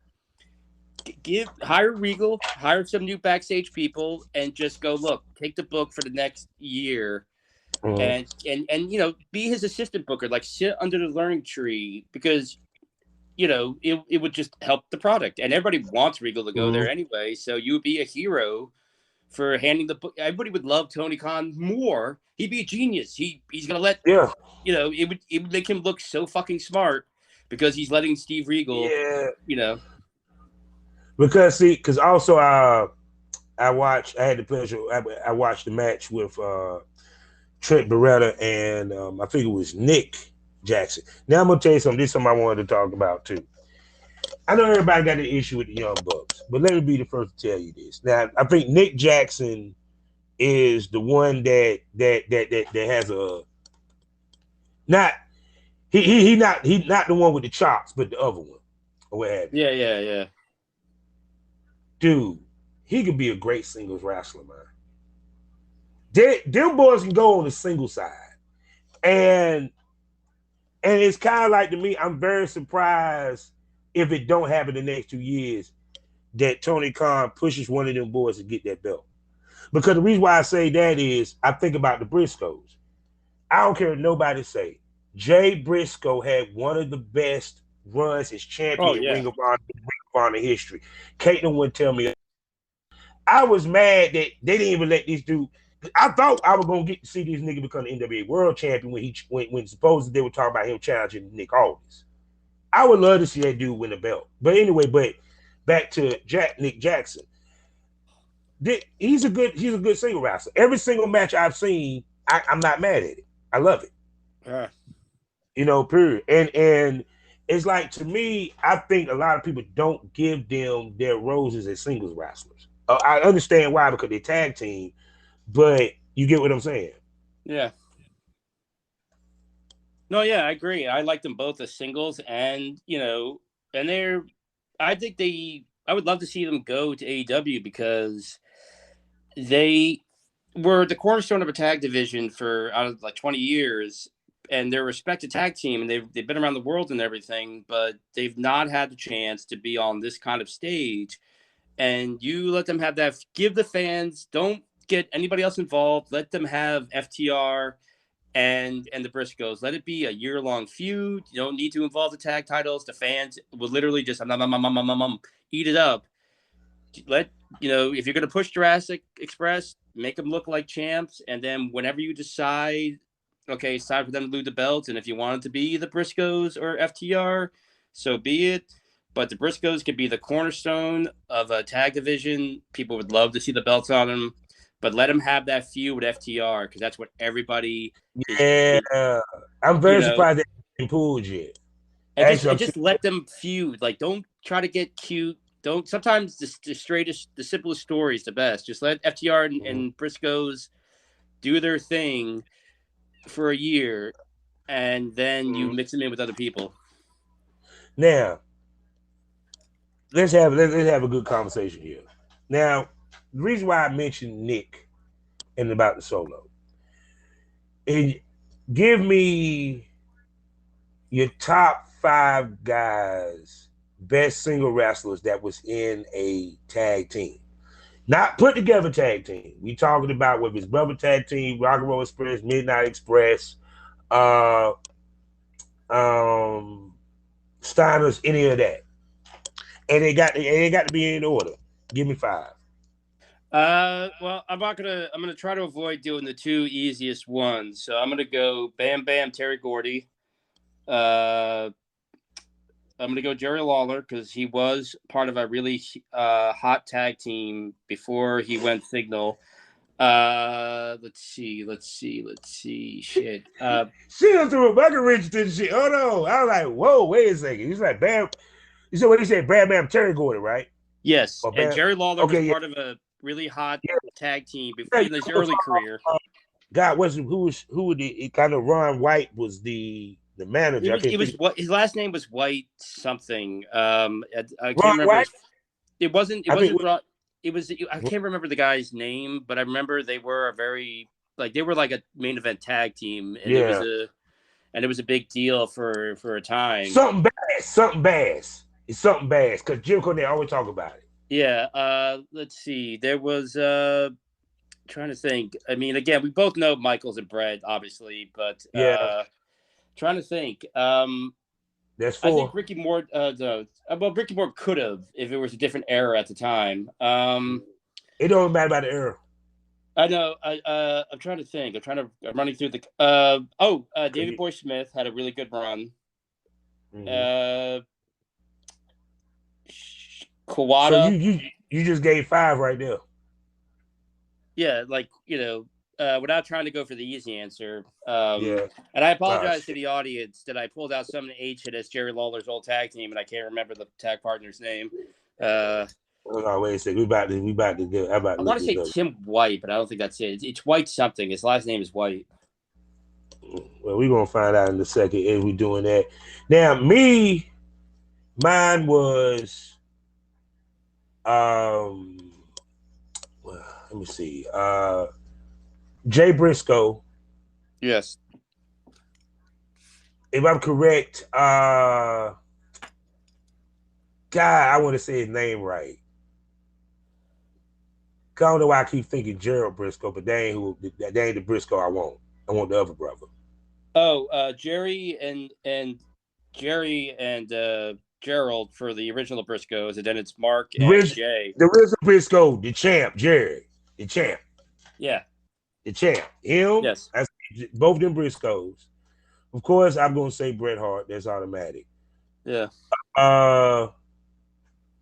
Hire Regal, hire some new backstage people, and just go, look, take the book for the next year. And be his assistant booker, like sit under the learning tree, because it would just help the product. And everybody wants Regal to go Mhm. there anyway. So you would be a hero for handing the book. Everybody would love Tony Khan more. He'd be a genius. He's gonna let Yeah, it would make him look so fucking smart because he's letting Steve Regal, yeah. you know. Because also I had the pleasure. I watched the match with Trent Beretta and I think it was Nick Jackson. Now I'm gonna tell you something. This is something I wanted to talk about too. I know everybody got an issue with the Young Bucks, but let me be the first to tell you this. Now I think Nick Jackson is the one that has a not he not the one with the chops, but the other one or what have you. Yeah, yeah, yeah. Dude, he could be a great singles wrestler, man. Them boys can go on the single side. And it's kind of like to me, I'm very surprised if it don't happen the next 2 years that Tony Khan pushes one of them boys to get that belt. Because the reason why I say that is I think about the Briscoes. I don't care what nobody say. Jay Briscoe had one of the best runs as Oh champion in yeah. Ring of Honor history. Caitlin wouldn't tell me. I was mad that they didn't even let this dude. I thought I was gonna get to see this nigga become the NWA World Champion when supposedly they were talking about him challenging Nick Aldis. I would love to see that dude win the belt. But anyway, back to Nick Jackson. He's a good single wrestler. Every single match I've seen, I'm not mad at it. I love it. Period. And it's like to me, I think a lot of people don't give them their roses as singles wrestlers. I understand why because they tag team, but you get what I'm saying. Yeah. No, yeah, I agree. I like them both as singles, and and I would love to see them go to AEW because they were the cornerstone of a tag division for out of like 20 years, and they're a respected tag team, and they've been around the world and everything, but they've not had the chance to be on this kind of stage. And you let them have that. Give the fans. Don't get anybody else involved. Let them have FTR and the Briscoes. Let it be a year-long feud. You don't need to involve the tag titles. The fans will literally just eat it up. If you're going to push Jurassic Express, make them look like champs, and then whenever you decide, okay, it's time for them to lose the belts, and if you want it to be the Briscoes or FTR, so be it. But the Briscoes could be the cornerstone of a tag division. People would love to see the belts on them, but let them have that feud with FTR because that's what everybody is. Yeah, I'm You very know, surprised they haven't pulled yet. and just Actually, and just let them feud. Like, don't try to get cute. Don't. Sometimes the straightest, the simplest story is the best. Just let FTR and Briscoes do their thing for a year, and then you mix them in with other people. now let's have a good conversation here. Now, the reason why I mentioned Nick and about the solo, and give me your top 5 guys, best single wrestlers that was in a tag team. Not put together tag team. We talking about with his brother tag team, Rock and Roll Express, Midnight Express, uh Steiners, any of that. And they got to be in order. Give me 5. Well, I'm gonna try to avoid doing the two easiest ones. So I'm gonna go Bam Bam Terry Gordy. Uh, I'm gonna go Jerry Lawler because he was part of a really hot tag team before he went Signal. Let's see. Shit. She done threw a bucket wrench to the shit. Oh no. I was like, whoa, wait a second. He's like, Bam. You said what he said, Bam Bam Terry Gordon, right? Yes, Or and Bam. Jerry Lawler was Okay, yeah. part of a really hot Yeah, tag team yeah, in his early career. God was who the kind of Ron White was the manager. I can't It was think. what his last name was White something. I can't Ron remember. White. It wasn't. It I think. wasn't. It was. I can't remember the guy's name, but I remember they were they were like a main event tag team, and Yeah. it was a big deal for a time. Something bad. Something bad. It's something bad because Jim Cornette always talk about it. Yeah. Let's see. There was trying to think. I mean, again, we both know Michaels and Brett, obviously, but Yeah. trying to think. That's I think 4. Ricky Morton. Ricky Morton could have if it was a different era at the time. It don't matter about the era. I know. I'm trying to think. I'm running through the. David Boy Smith had a really good run. Mm-hmm. So Kawada. you just gave 5 right there. Yeah, without trying to go for the easy answer. Yeah. And I apologize to the audience that I pulled out some of the H as Jerry Lawler's old tag team, and I can't remember the tag partner's name. Hold on, wait a second. We about to go. I about I to want look to say this up. Tim White, but I don't think that's it. It's White something. His last name is White. Well, we're gonna find out in a second if we're doing that. Now, mine was well, let me see. Jay Briscoe. Yes. If I'm correct, God, I want to say his name right. I don't know why I keep thinking Gerald Briscoe, but they ain't the Briscoe I want. I want the other brother. Oh, Jerry and Gerald for the original Briscoes, and then it's Mark and Jay. The original Briscoe, the champ, Jerry, the champ. Yeah. The champ. Him. Yes. That's both them Briscoes. Of course, I'm gonna say Bret Hart. That's automatic. Yeah.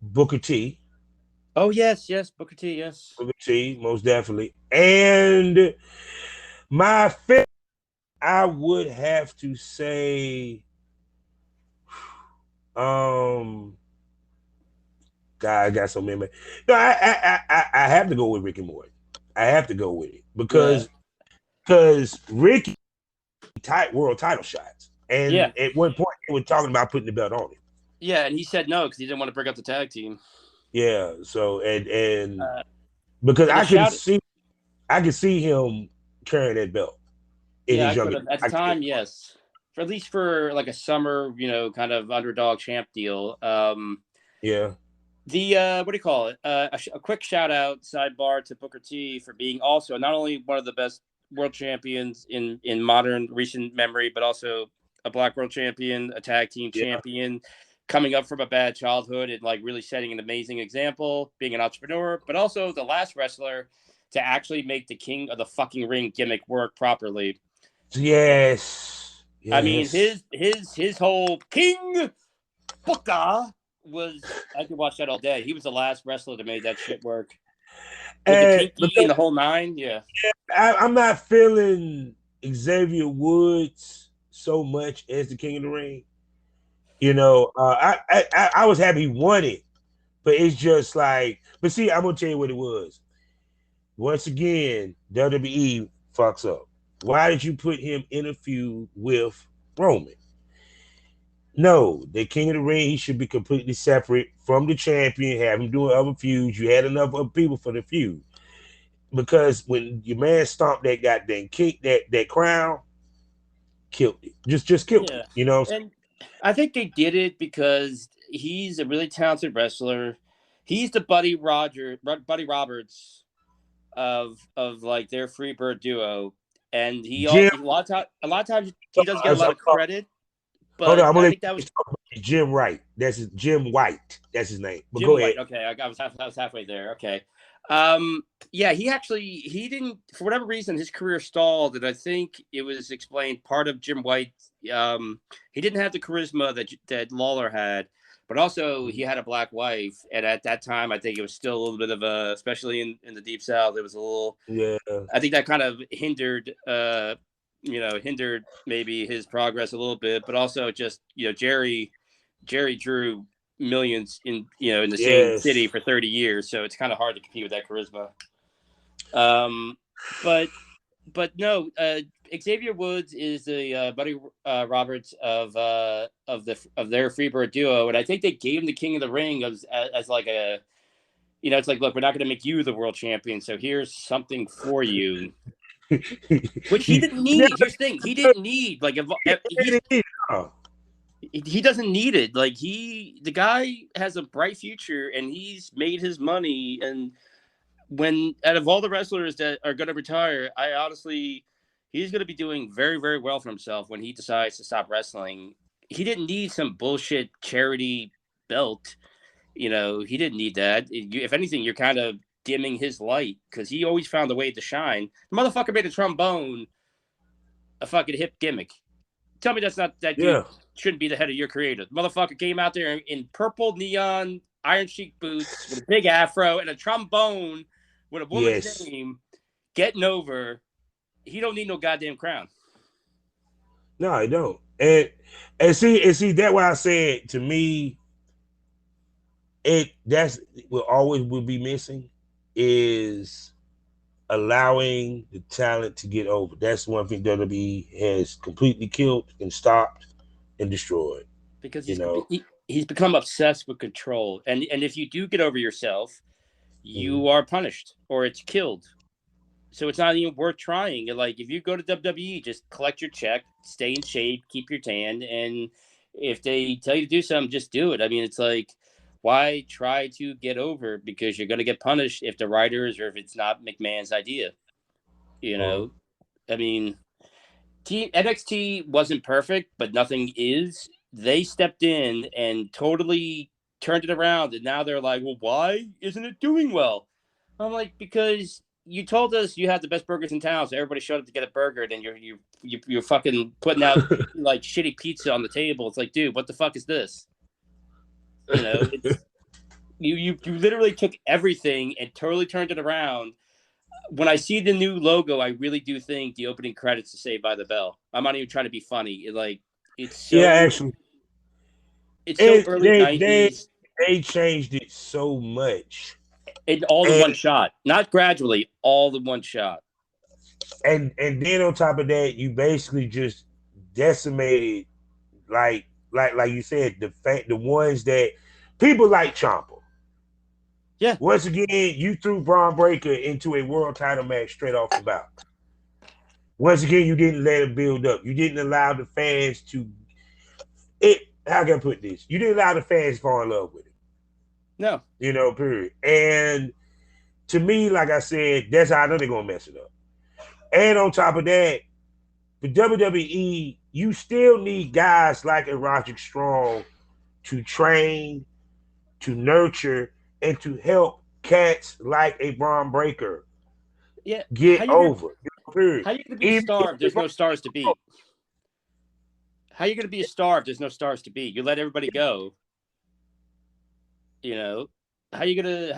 Booker T. Oh yes, Booker T. Yes. Booker T. Most definitely. And my fifth, I would have to say, God, I got so many. No, I have to go with Ricky Morton. I have to go with it because Ricky world title shots, and at one point they were talking about putting the belt on him. Yeah, and he said no because he didn't want to break up the tag team. Yeah, so and because I can see him carrying that belt. Yeah, I could have at the time. Yes, at least for like a summer, kind of underdog champ deal. Yeah. The what do you call it? A quick shout out sidebar to Booker T for being also not only one of the best world champions in modern recent memory, but also a black world champion, a tag team champion, coming up from a bad childhood and like really setting an amazing example, being an entrepreneur, but also the last wrestler to actually make the king of the fucking ring gimmick work properly. Yes. I mean, his whole King Booker was, I could watch that all day. He was the last wrestler that made that shit work. With the kinky and the whole 9, yeah. I'm not feeling Xavier Woods so much as the King of the Ring. I was happy he won it, but it's just like, but see, I'm gonna tell you what it was. Once again, WWE fucks up. Why did you put him in a feud with Roman? No, the King of the Ring, he should be completely separate from the champion, have him doing other feuds. You had enough other people for the feud. Because when your man stomped that goddamn kick, that crown, killed it. Just killed it. And I think they did it because he's a really talented wrestler. He's the Buddy Roberts of like their Freebird duo. And a lot of times he doesn't get a lot of credit. But hold on, I think that was Jim Wright. That's Jim White. That's his name. But Jim go White. ahead. Okay, I was halfway there. Okay. He didn't, for whatever reason, his career stalled, and I think it was explained part of Jim White. He didn't have the charisma that Lawler had, but also he had a black wife, and at that time, I think it was still a little bit of especially in the Deep South, it was a little. Yeah. I think that kind of hindered maybe his progress a little bit, but also just Jerry drew millions in the same city for 30 years, so it's kind of hard to compete with that charisma. But no, Xavier Woods is the Buddy Roberts of their Freebird duo, and I think they gave him the King of the Ring as like a, it's like, look, we're not going to make you the world champion, so here's something for you. Which he didn't need. Here's the thing: he didn't need he doesn't need it. Like the guy has a bright future, and he's made his money. And when out of all the wrestlers that are going to retire, he's going to be doing very, very well for himself when he decides to stop wrestling. he didn't need some bullshit charity belt. You know, he didn't need that. If anything, you're kind of dimming his light because he always found a way to shine. The motherfucker made a trombone a fucking hip gimmick. Tell me that's not that dude Yeah. shouldn't be the head of your creative. The motherfucker came out there in purple neon Iron Sheik boots with a big afro and a trombone with a woman's Yes. name getting over. He don't need no goddamn crown. No, I don't. And see that's why I said to me, that's what always will be missing is allowing the talent to get over. That's one thing WWE has completely killed and stopped and destroyed. Because You know. he's become obsessed with control. And if you do get over yourself, you are punished or it's killed. So it's not even worth trying. Like if you go to WWE, just collect your check, stay in shape, keep your tan, and if they tell you to do something, just do it. I mean, it's like, why try to get over? Because you're going to get punished if the writers or if it's not McMahon's idea. You know, I mean, NXT wasn't perfect, but nothing is. They stepped in and totally turned it around, and now they're like, well, why isn't it doing well? I'm like, because you told us you had the best burgers in town, so everybody showed up to get a burger. Then you're fucking putting out like shitty pizza on the table. It's like, dude, what the fuck is this? You know, it's you literally took everything and totally turned it around. When I see the new logo, I really do think the opening credits is Saved by the Bell. I'm not even trying to be funny. It's so actually, it's so early they 90s. they changed it so much. And all in one shot, not gradually, all in one shot. And then on top of that, you basically just decimated, like you said, the ones that people like Ciampa. Yeah. Once again, you threw Braun Breaker into a world title match straight off the bat. Once again, you didn't let it build up. You didn't allow the fans to. How can I put this? You didn't allow the fans to fall in love with it. No. You know, period. And to me, like I said, that's how I know they're gonna mess it up. And on top of that, for WWE, you still need guys like a Roderick Strong to train, to nurture, and to help cats like a Braun Breaker get over. How you gonna be a star if there's no stars to beat? How you gonna be a star if there's no stars to beat? You let everybody go. You know, how you gonna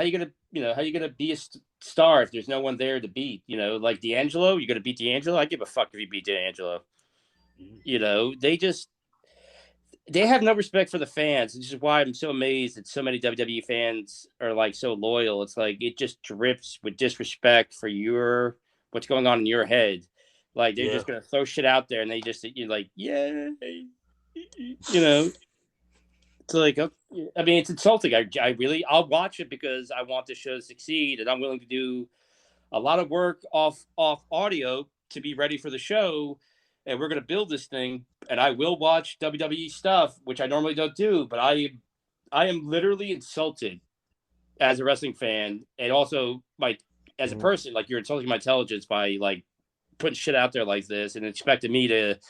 be a star if there's no one there to beat? You know, like D'Angelo, you gonna beat D'Angelo? I give a fuck if you beat D'Angelo. You know, they have no respect for the fans. This is why I'm so amazed that so many WWE fans are like so loyal. It's like it just drips with disrespect for what's going on in your head. Like they're just gonna throw shit out there, and you're like, yeah, you know. It's like, I mean, it's insulting. I'll watch it because I want the show to succeed, and I'm willing to do a lot of work off audio to be ready for the show. And we're going to build this thing, and I will watch WWE stuff, which I normally don't do, but I am literally insulted as a wrestling fan, and also as a person, like you're insulting my intelligence by like putting shit out there like this and expecting me to,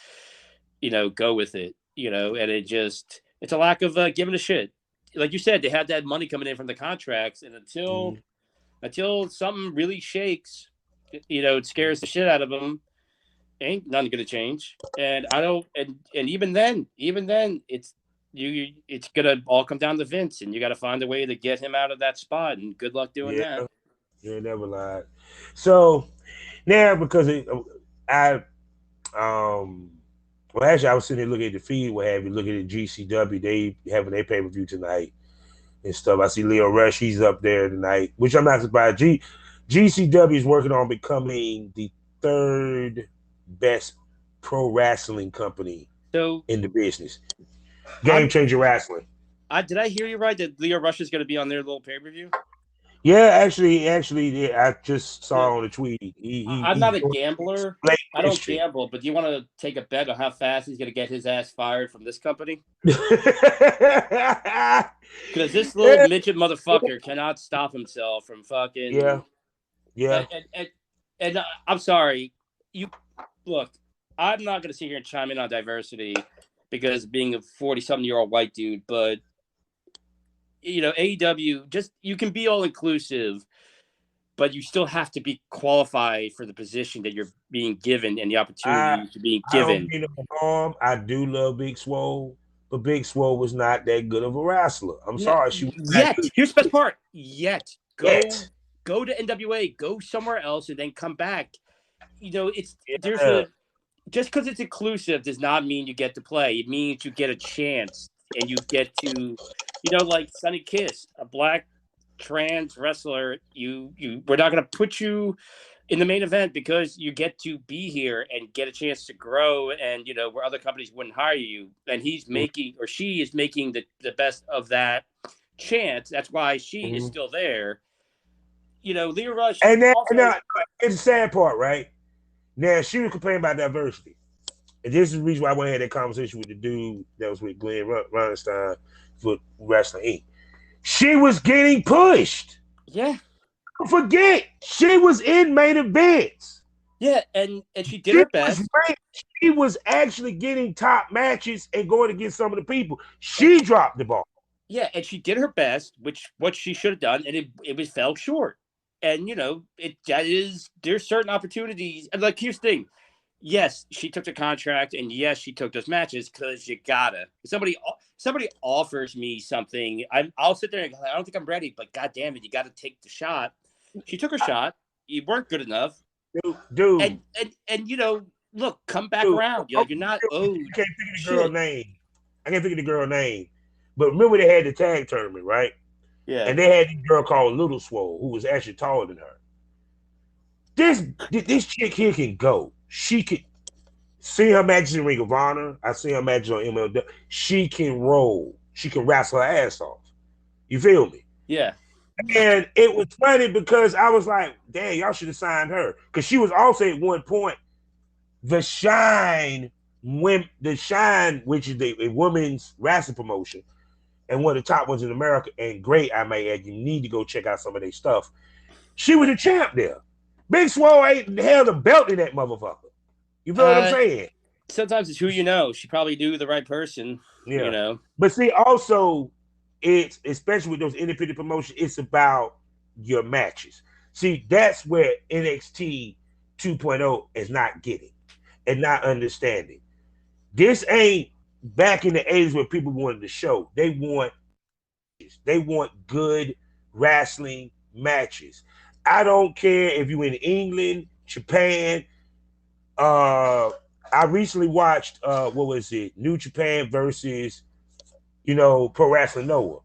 go with it, and it's a lack of giving a shit. Like you said, they had that money coming in from the contracts, and until something really shakes, it scares the shit out of them. Ain't nothing gonna change, and I don't. And even then, it's gonna all come down to Vince, and you got to find a way to get him out of that spot. And good luck doing that. You never lied. So now, because well, actually, I was sitting there looking at the feed, what have you, looking at GCW. They having their pay per view tonight and stuff. I see Leo Rush, he's up there tonight, which I'm not surprised. GCW is working on becoming the third best pro wrestling company in the business. Game Changer Wrestling. Did I hear you right that Leo Rush is going to be on their little pay per view? Yeah, actually, I just saw on the tweet. I'm not a gambler. I don't gamble, but do you want to take a bet on how fast he's going to get his ass fired from this company? Because this little midget motherfucker cannot stop himself from fucking. Yeah. And I'm sorry. Look, I'm not going to sit here and chime in on diversity, because of being a 40-something-year-old white dude. But AEW, just you can be all inclusive, but you still have to be qualified for the position that you're being given and the I opportunity to being I don't given. mean no harm. I do love Big Swole, but Big Swole was not that good of a wrestler. I'm sorry, she was not Yet, good. here's the best part. Yet, Yet. go to NWA, go somewhere else, and then come back. There's Yeah. just because it's inclusive does not mean you get to play. It means you get a chance and you get to, like Sonny Kiss, a black trans wrestler. We're not going to put you in the main event because you get to be here and get a chance to grow, and where other companies wouldn't hire you. And he's making, or she is making the best of that chance. That's why she is still there. Leo Rush And then also. it's the sad part, right? Now she was complaining about diversity. And this is the reason why I went had that conversation with the dude that was with Glenn Ronstein for Wrestling Inc. She was getting pushed. Yeah. Don't forget, she was in main events. Yeah, and she did her best. She was actually getting top matches and going against some of the people. She dropped the ball. Yeah, and she did her best, what she should have done, and it fell short. And there's certain opportunities. And like, here's the thing. Yes, she took the contract, and yes, she took those matches because you gotta. Somebody offers me something, I'll sit there and go, I don't think I'm ready, but god damn it, you got to take the shot. She took her shot. You weren't good enough, dude. And look, come back around. You're not owed. I can't think of the girl's name. I can't think of the girl's name. But remember, they had the tag tournament, right? Yeah. And they had this girl called Little Swole, who was actually taller than her. This chick here can go. She could see her matches in Ring of Honor. I see her matches on MLW. She can roll. She can wrestle her ass off. You feel me? Yeah. And it was funny because I was like, damn, y'all should have signed her. Because she was also at one point the Shine, which is a women's wrestling promotion and one of the top ones in America, and great, I may add. You need to go check out some of their stuff. She was a champ there. Big Swole ain't held a belt in that motherfucker. You feel what I'm saying? Sometimes it's who you know. She probably knew the right person. Yeah. But see, also, it's especially with those independent promotions, it's about your matches. See, that's where NXT 2.0 is not getting and not understanding. This ain't back in the 80s where people wanted to show. They want good wrestling matches. I don't care if you're in England, Japan. I recently watched what was it? New Japan versus Pro Wrestling Noah.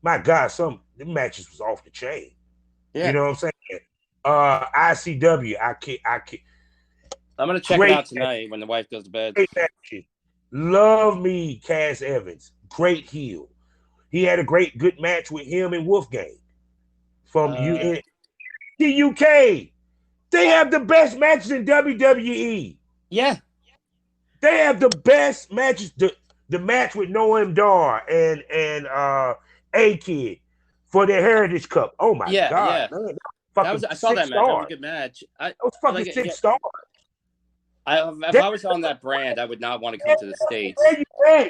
My God, some the matches was off the chain. Yeah. You know what I'm saying? ICW, I can't. I'm gonna check it out tonight when the wife goes to bed. Love me, Cass Evans. Great heel. He had a good match with him and Wolfgang from the UK. They have the best matches in WWE. Yeah. They have the best matches. The match with Noam Dar and A-Kid for their Heritage Cup. Oh my God. Yeah. Man, I saw that match. That was a good match. That was fucking 6 stars. If I was on that brand, I would not want to come to the States.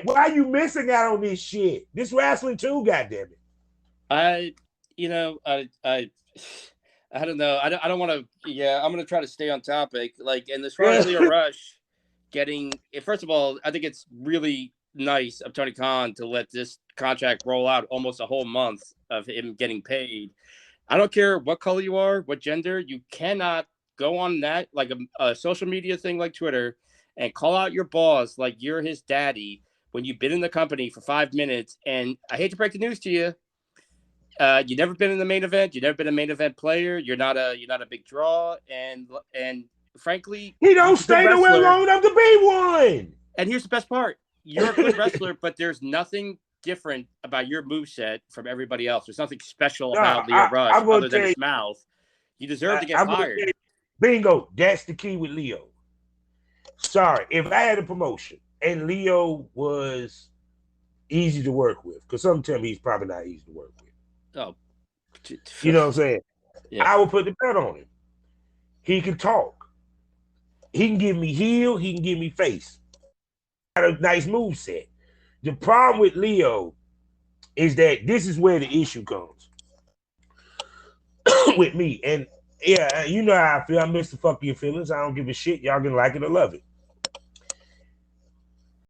Why are you missing out on this shit? This wrestling too, goddammit. I don't know. I don't want to. Yeah, I'm gonna try to stay on topic. And as far as Leo Rush getting, first of all, I think it's really nice of Tony Khan to let this contract roll out almost a whole month of him getting paid. I don't care what color you are, what gender. You cannot go on that like a social media thing like Twitter and call out your boss like you're his daddy when you've been in the company for 5 minutes. And I hate to break the news to you. You've never been in the main event. You've never been a main event player. You're not a big draw. And frankly, he don't stay nowhere long enough to be one. And here's the best part: you're a good wrestler, but there's nothing different about your moveset from everybody else. There's nothing special about Leo Rush other than his mouth. You deserve to get fired. Bingo. That's the key with Leo. Sorry, if I had a promotion and Leo was easy to work with, because some tell me he's probably not easy to work with. Oh, you know what I'm saying? Yeah. I will put the bet on him. He can talk. He can give me heel. He can give me face. a nice move set. The problem with Leo is that this is where the issue comes with me. And yeah, you know how I feel. I miss the fuck your feelings. I don't give a shit. Y'all gonna like it or love it.